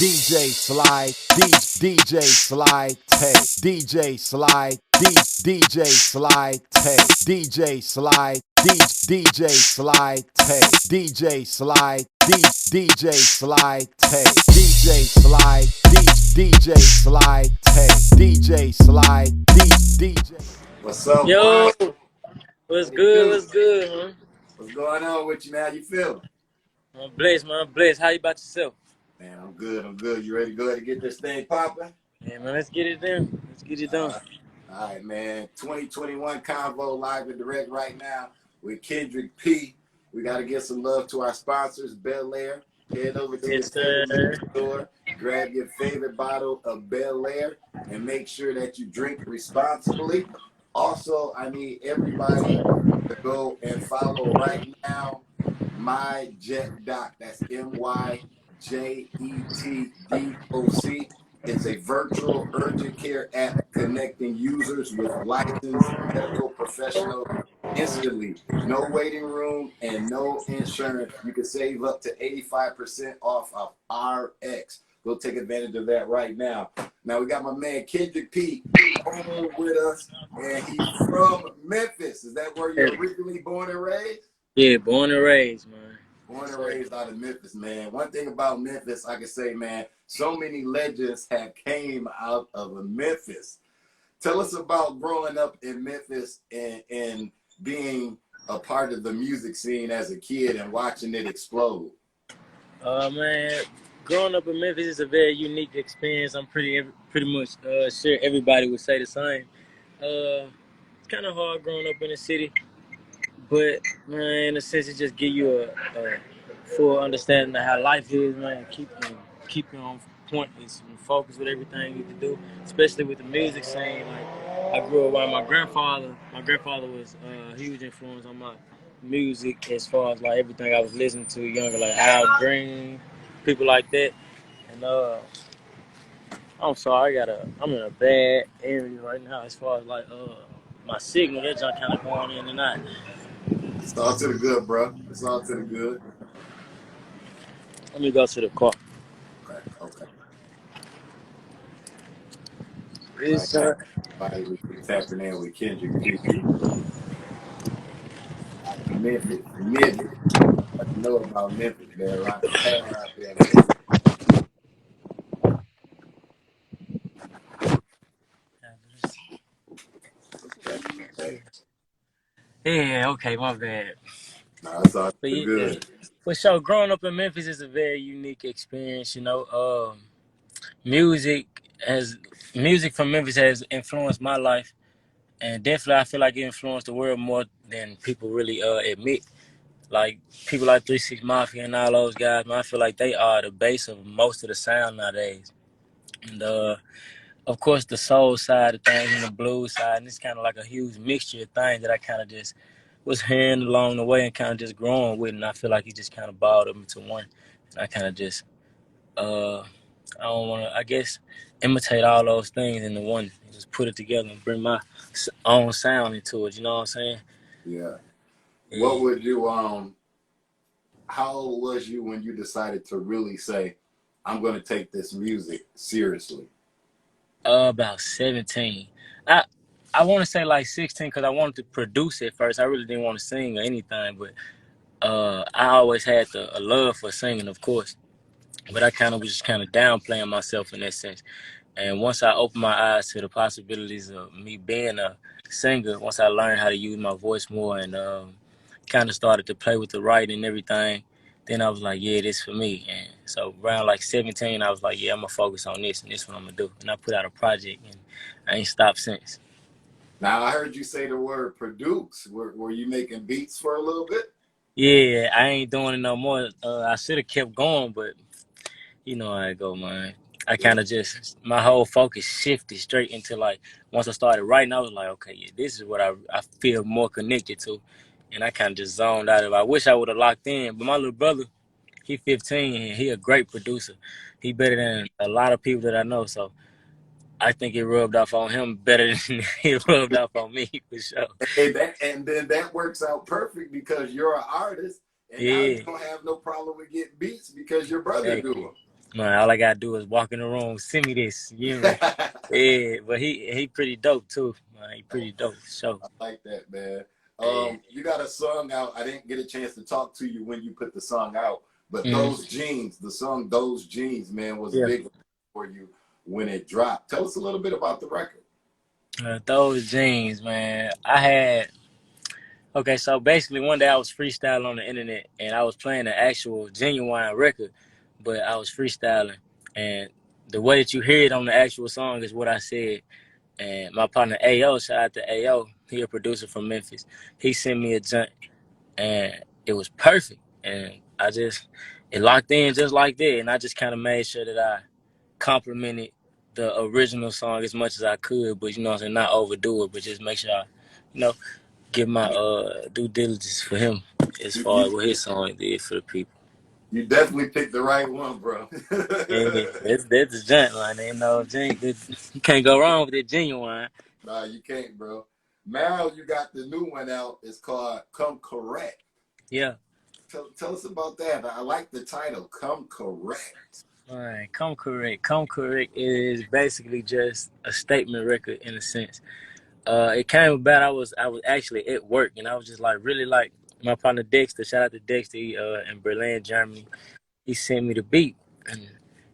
DJ Sly, DJ Sly Tay, DJ Sly, DJ Sly Tay, DJ Sly, DJ Sly Tay, DJ Sly, DJ Sly Tay, DJ Sly, DJ Sly Tay, DJ Sly, DJ. What's up, Yo, Mike? what's What it good? do? What's good, man? What's going on with you, man? How you feeling? I'm blessed, man. I'm blessed. How you about yourself? Man, I'm good. I'm good. You ready to go ahead and get this thing popping? Yeah, man. Let's get it done. Let's get it done. All right, man. 2021 Convo live and direct right now with Kendrick P. We got to get some love to our sponsors, Bel Air. Head over to your Yes, favorite sir. liquor store, grab your favorite bottle of Bel Air, and make sure that you drink responsibly. Also, I need everybody to go and follow right now my Jet Doc. That's MyJetDoc. It's a virtual urgent care app connecting users with licensed medical professionals instantly. No waiting room and no insurance. You can save up to 85% off of RX. Go take advantage of that right now. Now we got my man Kendrick P on with us, and he's from Memphis. Is that where you're originally born and raised? Yeah, born and raised, man. Born and raised out of Memphis, man. One thing about Memphis, I can say, man, so many legends have came out of Memphis. Tell us about growing up in Memphis and being a part of the music scene as a kid and watching it explode. Man, growing up in Memphis is a very unique experience. I'm pretty much sure everybody would say the same. It's kind of hard growing up in the city, but man, in a sense, it just give you a full understanding of how life is, man. Keep you on point and focus with everything you can do, especially with the music scene. Like I grew up around my grandfather. My grandfather was a huge influence on my music as far as like everything I was listening to younger, like Al Green, people like that. And I'm sorry, I'm in a bad area right now as far as like my signal. That junk kind of going in and out. It's all to the good, bro. It's all to the good. Let me go to the car. Okay, okay. Right It's now, everybody was tapping in with Kendrick P. Out of Memphis. Memphis. What you know about Memphis? There's a lot of talent out there in Memphis. Okay. yeah, okay, my bad. No, it's all But yeah, good. for sure, growing up in Memphis is a very unique experience. Music has music from Memphis has influenced my life, and definitely I feel like it influenced the world more than people really admit. Like people like 3 6 Mafia and all those guys, man, I feel like they are the base of most of the sound nowadays. And of course, the soul side of things and the blues side, and it's kind of like a huge mixture of things that I kind of just was hearing along the way and kind of just growing with, and I feel like he just kind of balled them into one. And I kind of just, uh, I don't want to, I guess, imitate all those things into one and just put it together and bring my own sound into it. You know what I'm saying? Yeah. What Yeah. would you how old was you when you decided to really say, I'm gonna take this music seriously? About 17. I I want to say like 16 because I wanted to produce it first. I really didn't want to sing or anything, but I always had a love for singing, of course, but I kind of was just kind of downplaying myself in that sense. And once I opened my eyes to the possibilities of me being a singer, once I learned how to use my voice more and kind of started to play with the writing and everything, then I was like, yeah, this for me. And so around like 17, I was like, yeah, I'm gonna focus on this and this what I'm gonna do. And I put out a project and I ain't stopped since. Now I heard you say the word produce. Were you making beats for a little bit? Yeah, I ain't doing it no more. I should have kept going, but you know how it go, man. I Yeah. kind of just my whole focus shifted straight into like once I started writing, I was like, okay, yeah, this is what I feel more connected to, and I kind of just zoned out of it. I wish I would have locked in, but my little brother, he 15 and he a great producer. He better than a lot of people that I know, so I think it rubbed off on him better than it rubbed off on me for sure. And then that works out perfect because you're an artist, and now you Yeah, don't have no problem with getting beats because your brother do exactly. them. Man, all I gotta do is walk in the room, send me this. You know me? Yeah, but he pretty dope too. Man, he pretty dope. So I like that, man. yeah, You got a song out. I didn't get a chance to talk to you when you put the song out, but mm, Those Jeans, the song Those Jeans, man, was yeah. big for you when it dropped. Tell us a little bit about the record. Those jeans, man. I had okay. So basically, one day I was freestyling on the internet, and I was playing an actual genuine record, but I was freestyling, and the way that you hear it on the actual song is what I said. And my partner Ao, shout out to Ao, he a producer from Memphis. He sent me a junk, and it was perfect. And it locked in just like that. And I just kind of made sure that I complimented the original song as much as I could, but you know what I'm saying, not overdo it, but just make sure I, you know, give my due diligence for him as You, far you, as what his song did for the people. you definitely picked the right one, bro. Yeah, that's a junk line. You know, you can't go wrong with it genuine. Nah, you can't, bro. Now you got the new one out. It's called Come Correct. Yeah. Tell us about that. I like the title, Come Correct. All right, Come Correct. Come Correct is basically just a statement record in a sense. It came about. I was actually at work, and I was just like really like my partner Dexter. Shout out to Dexter in Berlin, Germany. He sent me the beat, and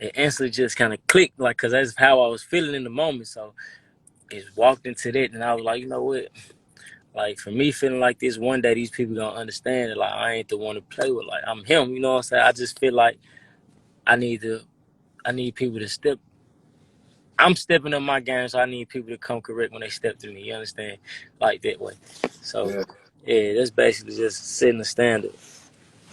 it instantly just kind of clicked, like because that's how I was feeling in the moment. So it walked into that, and I was like, you know what? Like for me, feeling like this, one day these people gonna understand it. Like I ain't the one to play with. Like I'm him. You know what I'm saying? I just feel like I need to. I need people to step. I'm stepping up my game, so I need people to come correct when they step to me. You understand? Like that way. So, Yeah. yeah, that's basically just setting the standard.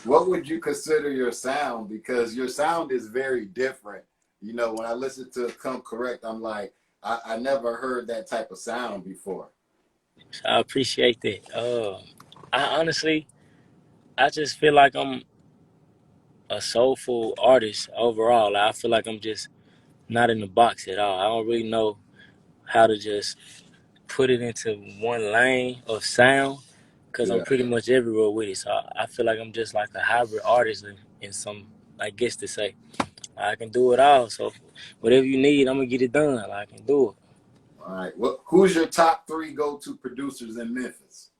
What would you consider your sound? Because your sound is very different. You know, when I listen to Come Correct, I'm like, I never heard that type of sound before. So I appreciate that. I honestly, I just feel like I'm a soulful artist overall. Like, I feel like I'm just not in the box at all. I don't really know how to just put it into one lane of sound because I'm Yeah. pretty much everywhere with it. So I feel like I'm just like a hybrid artist in some, I guess to say. I can do it all. So whatever you need, I'm gonna get it done. Like, I can do it. All right. Who's your top three go-to producers in Memphis?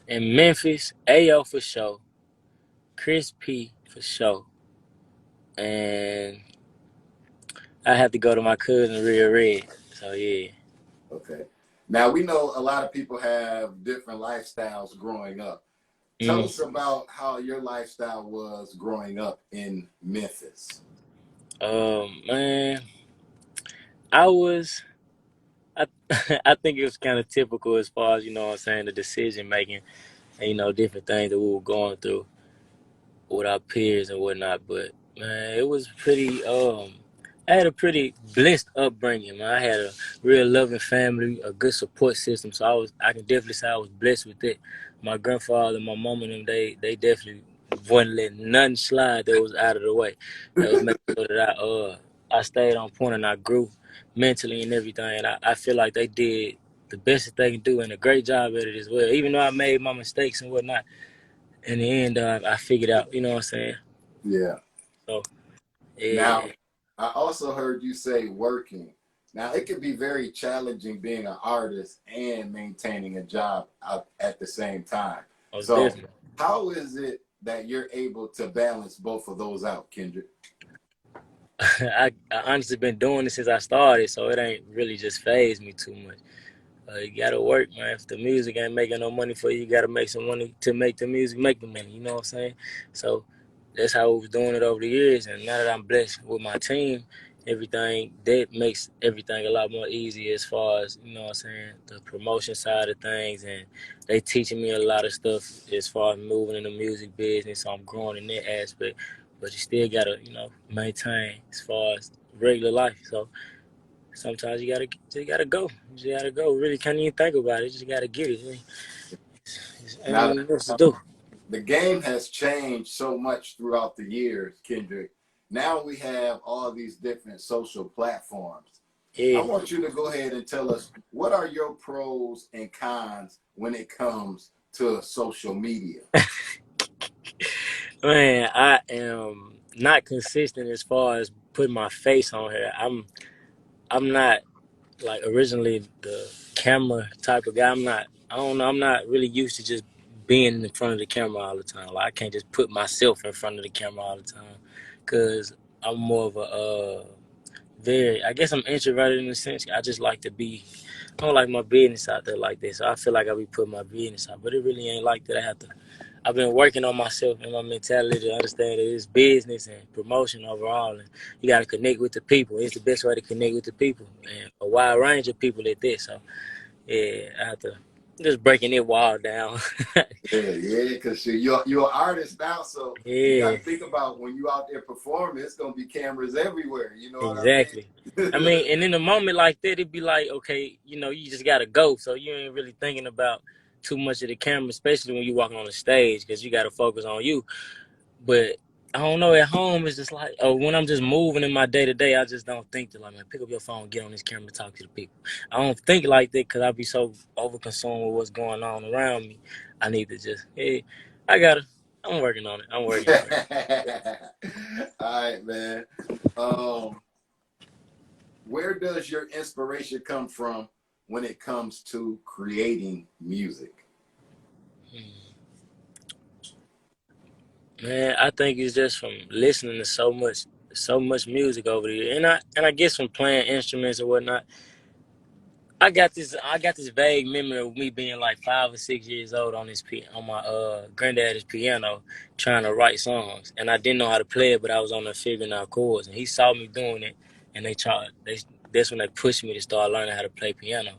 In Memphis, AO for sure, Chris P for sure, and I have to go to my cousin Real Red. So yeah. Okay. Now we know a lot of people have different lifestyles growing up. Tell Mm. us about how your lifestyle was growing up in Memphis. Man, I was. I, I think it was kind of typical as far as, you know what I'm saying, the decision making and, you know, different things that we were going through with our peers and whatnot. But man, it was pretty. I had a pretty blessed upbringing. Man, I had a real loving family, a good support system. So I can definitely say I was blessed with it. My grandfather, my mom, and them, they definitely wouldn't let nothing slide that was out of the way. That was making sure that I stayed on point and I grew mentally and everything. And I feel like they did the best that they can do and a great job at it as well. Even though I made my mistakes and whatnot, in the end, I figured out. You know what I'm saying? Yeah. So Now, yeah, I also heard you say working. Now, it can be very challenging being an artist and maintaining a job at the same time. most So, definitely. how is it that you're able to balance both of those out, Kendrick? I honestly been doing this since I started, so it ain't really just phased me too much. You gotta work, man. If the music ain't making no money for you, you gotta make some money to make the music make the money. You know what I'm saying? So that's how we was doing it over the years. And now that I'm blessed with my team, everything that makes everything a lot more easy as far as, you know what I'm saying, the promotion side of things. And they teaching me a lot of stuff as far as moving in the music business. So I'm growing in that aspect. But you still gotta, you know, maintain as far as regular life. So sometimes you gotta go. You just gotta go. Really can't even think about it. You just gotta get it. Ain't Now, nothing else to do. the game has changed so much throughout the years, Kendrick. Now we have all these different social platforms. I Yeah. want you to go ahead and tell us what are your pros and cons when it comes to social media? Man, I am. not consistent as far as putting my face on here. I'm not like originally the camera type of guy. I'm not. I don't know. I'm not really used to just being in front of the camera all the time. Like I can't just put myself in front of the camera all the time, cause I'm more of a very. I guess I'm introverted in a sense. I just like to be. I don't like my business out there like this. So I feel like I be putting my business out, but it really ain't like that. I've been working on myself and my mentality to understand that it's business and promotion overall, and you got to connect with the people. It's the best way to connect with the people and a wide range of people at this. So yeah, I have to just breaking it wall down. Yeah, because you're an artist now, so you got Yeah, to think about when you out there performing, it's gonna be cameras everywhere. You know what I exactly. I mean? mean, and in a moment like that, it'd be like, okay, you just gotta go. So you ain't really thinking about too much of the camera, especially when you walking on the stage, because you got to focus on you. But I don't know. At home, it's just like, or when I'm just moving in my day to day, I just don't think that like, man, pick up your phone, get on this camera, talk to the people. I don't think like that because I be so over consumed with what's going on around me. I need to just, hey, I gotta. I'm working on it. I'm working on it. All right, man. Where does your inspiration come from when it comes to creating music? Man, I think it's just from listening to so much music over the years, and I guess from playing instruments or whatnot. I got this vague memory of me being like 5 or 6 years old on on my granddad's piano trying to write songs, and I didn't know how to play it, but I was on there figuring out chords, and he saw me doing it, and that's when they pushed me to start learning how to play piano,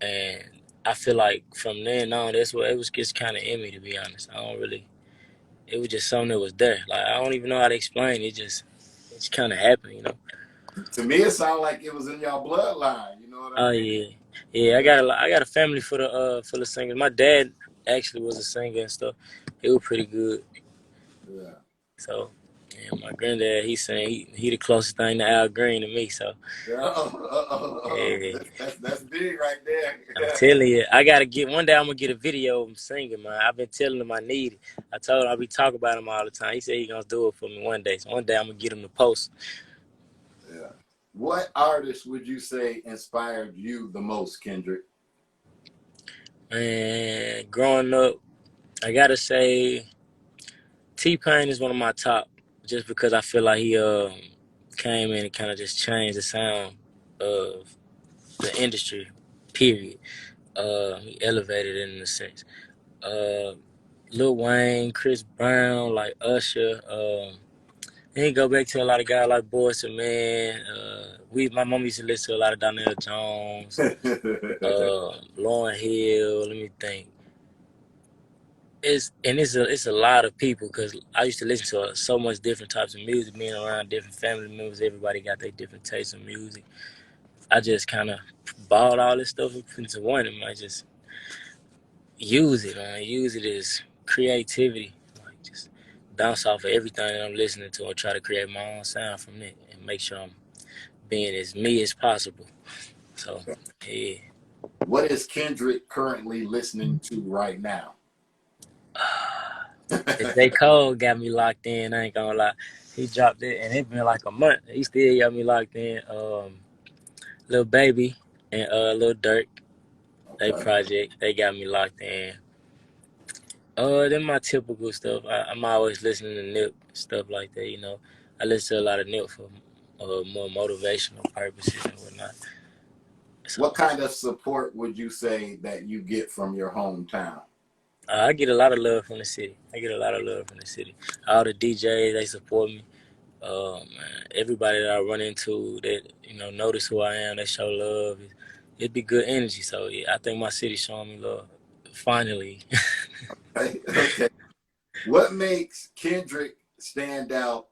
and I feel like from then on that's what it was just kind of in me, to be honest. I don't really, it was just something that was there. Like I don't even know how to explain it. Just kind of happened, you know. To me, it sounded like it was in your bloodline. You know what I Oh mean? yeah, yeah. I got a family for the singers. My dad actually was a singer and stuff. He was pretty good. Yeah. So yeah, my granddad he sang. He the closest thing to Al Green to me. So yeah, That's big right I'm there. telling you, I gotta get one day. I'm gonna get a video of him singing, man. I've been telling him I need it. I told him I be talking about him all the time. He said he gonna do it for me one day. So one day I'm gonna get him to post. Yeah. What artist would you say inspired you the most, Kendrick? And growing up, I gotta say T-Pain is one of my top, just because I feel like he came in and kind of just changed the sound of the industry. Period. He elevated it in a sense. Uh, Lil Wayne, Chris Brown, like Usher. Then you go back to a lot of guys like Boyz II Men. My mom used to listen to a lot of Donnell Jones, Lauryn Hill. Let me think. It's a lot of people because I used to listen to so much different types of music, being around different family members. Everybody got their different tastes in music. I just kind of balled all this stuff up into one, and I just use it. Man, use it as creativity, like just bounce off of everything that I'm listening to and try to create my own sound from it and make sure I'm being as me as possible. So yeah. What is Kendrick currently listening to right now? J. Cole got me locked in. I ain't gonna lie. He dropped it, and it been like a month. He still got me locked in. Lil Baby and Lil Durk, they Okay. project, they got me locked in. Then my typical stuff. I'm always listening to Nip stuff like that. You know, I listen to a lot of Nip for more motivational purposes and whatnot. What So kind of support would you say that you get from your hometown? I get a lot of love from the city. I get a lot of love from the city. All the DJs, they support me. Man, everybody that I run into that notice who I am, they show love. It'd be good energy. So yeah, I think my city's showing me love. Finally. Okay. What makes Kendrick stand out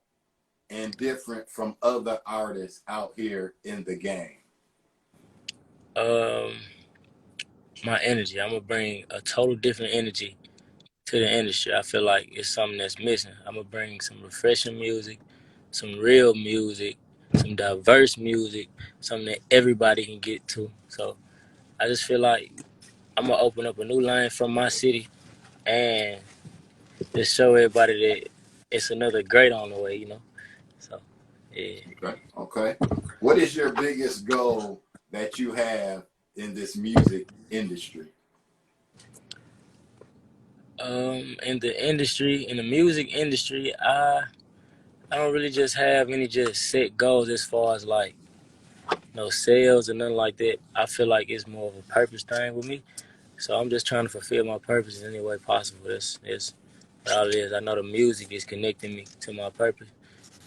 and different from other artists out here in the game? um, my energy. I'm gonna bring a total different energy to the industry. I feel like it's something that's missing. I'm gonna bring some refreshing music, some real music, some diverse music, something that everybody can get to. So I just feel like I'm gonna open up a new line from my city and just show everybody that it's another great on the way, you know. So yeah. Okay. Okay. What is your biggest goal that you have in this music industry? In the industry, in the music industry, I don't really just have any just set goals as far as like no sales or nothing like that. I feel like it's more of a purpose thing with me. So I'm just trying to fulfill my purpose in any way possible. That's all it is. I know the music is connecting me to my purpose,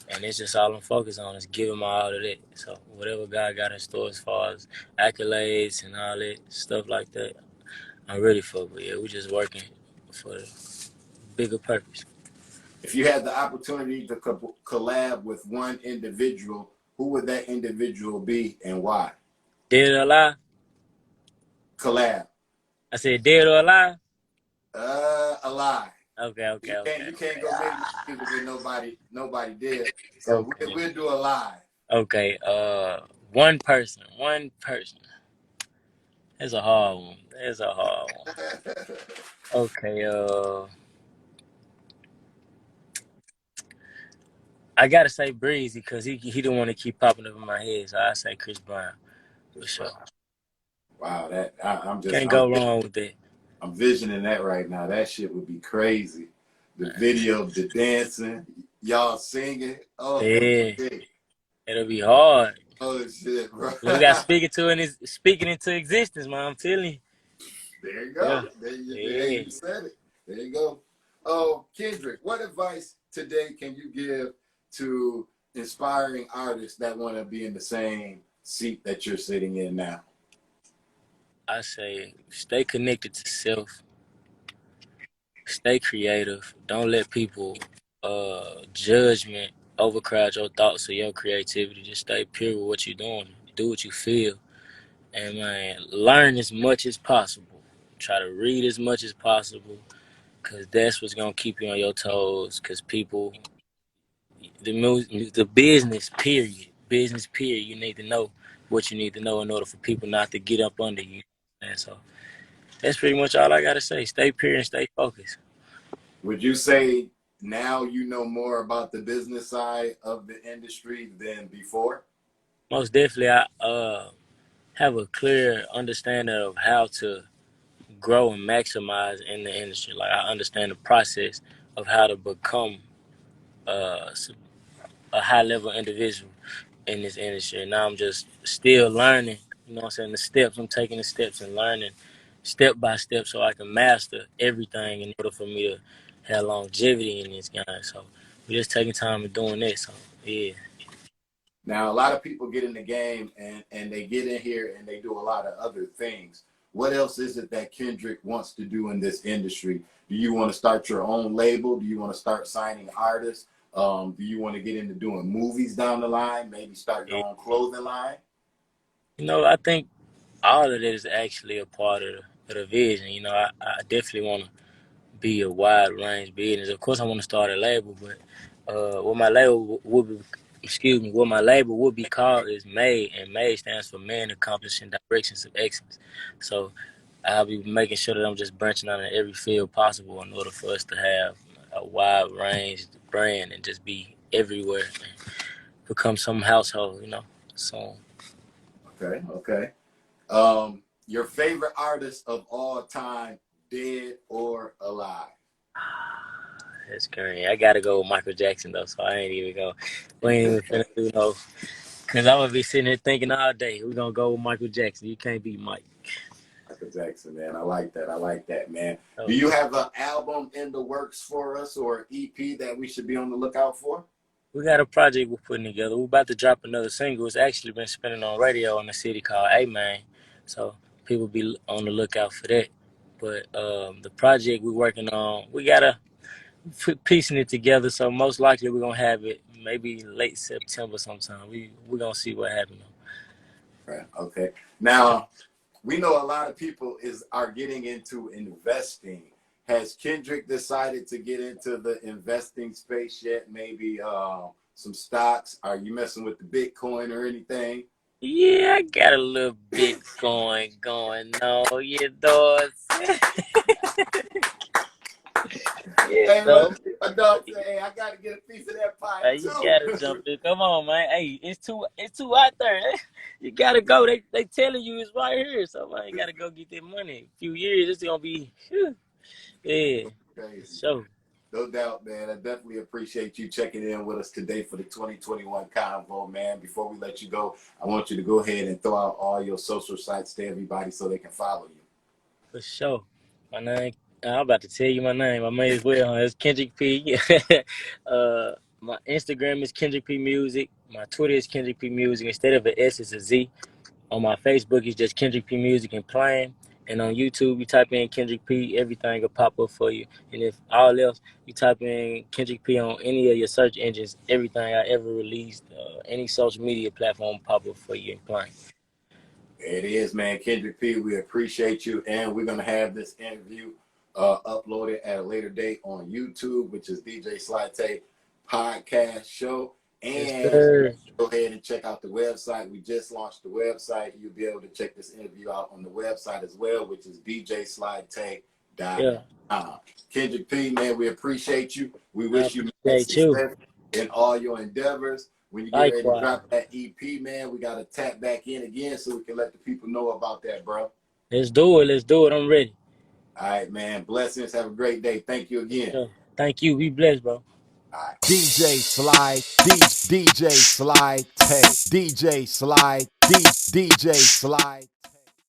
and it's just all I'm focused on is giving my all to that. So whatever God got in store as far as accolades and all that stuff like that, I'm ready for it. But yeah, we're just working for the bigger purpose. If you had the opportunity to collab with one individual, who would that individual be and why? Dead or alive? Collab. I said dead or alive? Alive. Okay, okay, okay, You can't go make no music with nobody dead. So okay. we'll do alive. Okay, one person. That's a hard one. That's a hard one. Okay, I gotta say Breezy because he don't want to keep popping up in my head, so I say Chris Brown for Chris sure. Brown. Wow, Can't go wrong with that. I'm visioning that right now. That shit would be crazy. The video, the dancing, y'all singing. Oh Yeah, shit. it'll be hard. Oh shit, bro. We got speaking into existence, man. I'm telling you. There you Yeah, go. There yeah. you said it. There you go. Oh, Kendrick, what advice today can you give to inspiring artists that want to be in the same seat that you're sitting in now? I say stay connected to self. Stay creative. Don't let people judgment overcrowd your thoughts or your creativity. Just stay pure with what you're doing. Do what you feel. And man, learn as much as possible. Try to read as much as possible. Cause that's what's gonna keep you on your toes. Cause people the business period, you need to know what you need to know in order for people not to get up under you. And so that's pretty much all I gotta say. Stay pure and stay focused. Would you say now you know more about the business side of the industry than before? Most definitely, I have a clear understanding of how to grow and maximize in the industry. Like I understand the process of how to become uh, a high level individual in this industry. And now I'm just still learning. You know what I'm saying? The steps. I'm taking the steps and learning step by step so I can master everything in order for me to have longevity in this game. So we're just taking time and doing that. So yeah. Now, a lot of people get in the game and they get in here and they do a lot of other things. What else is it that Kendrick wants to do in this industry? Do you want to start your own label? Do you want to start signing artists? Do you want to get into doing movies down the line? Maybe start your Yeah. own clothing line? You know, I think all of that is actually a part of the vision. You know, I definitely want to be a wide range business. Of course, I want to start a label, but what my label would be, what my label would be called is MADE, and MADE stands for Men Accomplishing Directions of Excellence. So I'll be making sure that I'm just branching out in every field possible in order for us to have a wide range brand and just be everywhere and become some household, you know. So Okay, okay. Your favorite artist of all time, dead or alive? that's scary. I gotta go with Michael Jackson though, so I ain't even go. We ain't even finna do no. Cause I'm gonna be sitting here thinking all day. We're gonna go with Michael Jackson. You can't beat Mike. Michael Jackson, man. I like that. I like that, man. So Do you have an album in the works for us or an EP that we should be on the lookout for? we got a project we're putting together. We're about to drop another single. It's actually been spinning on radio in the city called A Man. So people be on the lookout for that. But the project we're working on, we gotta piecing it together. So most likely we're gonna have it maybe late September sometime. We're gonna see what happens. Right. Okay. Now, we know a lot of people are getting into investing. Has Kendrick decided to get into the investing space yet? Maybe some stocks? Are you messing with the Bitcoin or anything? Yeah, I got a little Bitcoin going on, you know. Yeah, Hey, so my dog said, hey, I got to get a piece of that pie hey, you gotta jump too. in. Come on, man. Hey, it's too out there. You gotta go. They telling you it's right here. So man, you gotta go get that money. A few years, it's gonna be whew. Yeah, for Crazy. sure. No doubt, man. I definitely appreciate you checking in with us today for the 2021 Convo, man. Before we let you go, I want you to go ahead and throw out all your social sites to everybody so they can follow you. For sure. My name, I'm about to tell you my name. I may as well, huh? It's Kendrick P. My Instagram is Kendrick P Music. My Twitter is Kendrick P Music. Instead of an S, it's a Z. On my Facebook, it's just Kendrick P Music and playing. And on YouTube, you type in Kendrick P, everything will pop up for you. And if all else, you type in Kendrick P on any of your search engines, everything I ever released, any social media platform pop up for you and playing. It is, man. Kendrick P, we appreciate you. And we're going to have this interview uploaded at a later date on YouTube, which is DJ Sly Tay Podcast Show. Yes, And sir. go ahead and check out the website. We just launched the website. You'll be able to check this interview out on the website as well, which is Yeah, djslytay.com. Kendrick P, man, we appreciate you. We I wish you mad appreciate you. success in all your endeavors. When you get ready to Likewise. drop that EP, man, we got to tap back in again so we can let the people know about that, bro. Let's do it. Let's do it. I'm ready. All right, man. Blessings. Have a great day. Thank you For again. sure. Thank you. Be blessed, bro. All right. DJ Sly Tay, DJ Sly, DJ Sly.